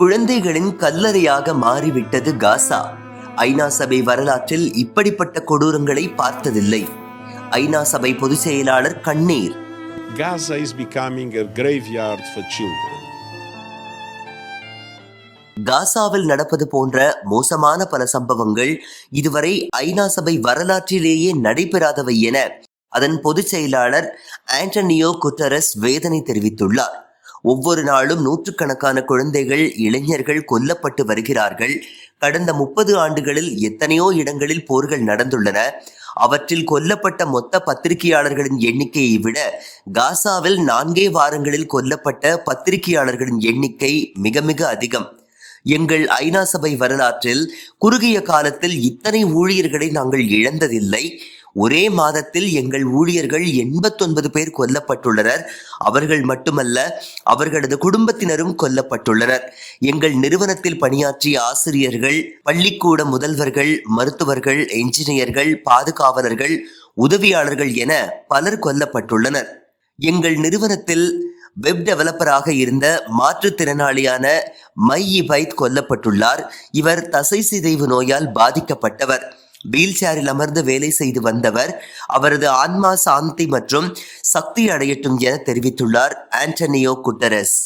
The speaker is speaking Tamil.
குழந்தைகளின் கல்லறையாக மாறிவிட்டது காசா. ஐநா சபை வரலாற்றில் இப்படிப்பட்ட கொடூரங்களை பார்த்ததில்லை. ஐநா சபை பொதுச் செயலாளர் கண்ணீர். Gaza is becoming a graveyard for children. காசாவில் நடப்பது போன்ற மோசமான பல சம்பவங்கள் இதுவரை ஐநா சபை வரலாற்றிலேயே நடைபெறாதவை என அதன் பொதுச் செயலாளர் ஆண்டனியோ குட்டரஸ் வேதனை தெரிவித்துள்ளார். ஒவ்வொரு நாளும் நூற்றுக்கணக்கான குழந்தைகள், இளைஞர்கள் கொல்லப்பட்டு வருகிறார்கள். கடந்த 30 ஆண்டுகளில் எத்தனையோ இடங்களில் போர்கள் நடந்துள்ளன. அவற்றில் கொல்லப்பட்ட மொத்த பத்திரிகையாளர்களின் எண்ணிக்கையை விட காசாவில் 4 வாரங்களில் கொல்லப்பட்ட பத்திரிகையாளர்களின் எண்ணிக்கை மிக மிக அதிகம். எங்கள் ஐநா சபை வரலாற்றில் குறுகிய காலத்தில் இத்தனை ஊழியர்களை நாங்கள் இழந்ததில்லை. ஒரே மாதத்தில் எங்கள் ஊழியர்கள் 89 பேர் கொல்லப்பட்டுள்ளனர். அவர்கள் மட்டுமல்ல, அவர்களது குடும்பத்தினரும் கொல்லப்பட்டுள்ளனர். எங்கள் நிறுவனத்தில் பணியாற்றிய ஆசிரியர்கள், பள்ளிக்கூட முதல்வர்கள், மருத்துவர்கள், என்ஜினியர்கள், பாதுகாவலர்கள், உதவியாளர்கள் என பலர் கொல்லப்பட்டுள்ளனர். எங்கள் நிறுவனத்தில் வெப் டெவலப்பராக இருந்த மாற்றுத்திறனாளியான மை இபைத் கொல்லப்பட்டுள்ளார். இவர் தசை சிதைவு நோயால் பாதிக்கப்பட்டவர். வீல் சேரில் அமர்ந்து வேலை செய்து வந்தவர். அவரது ஆன்மா சாந்தி மற்றும் சக்தி அடையட்டும் என தெரிவித்துள்ளார் ஆண்டனியோ குட்டரஸ்.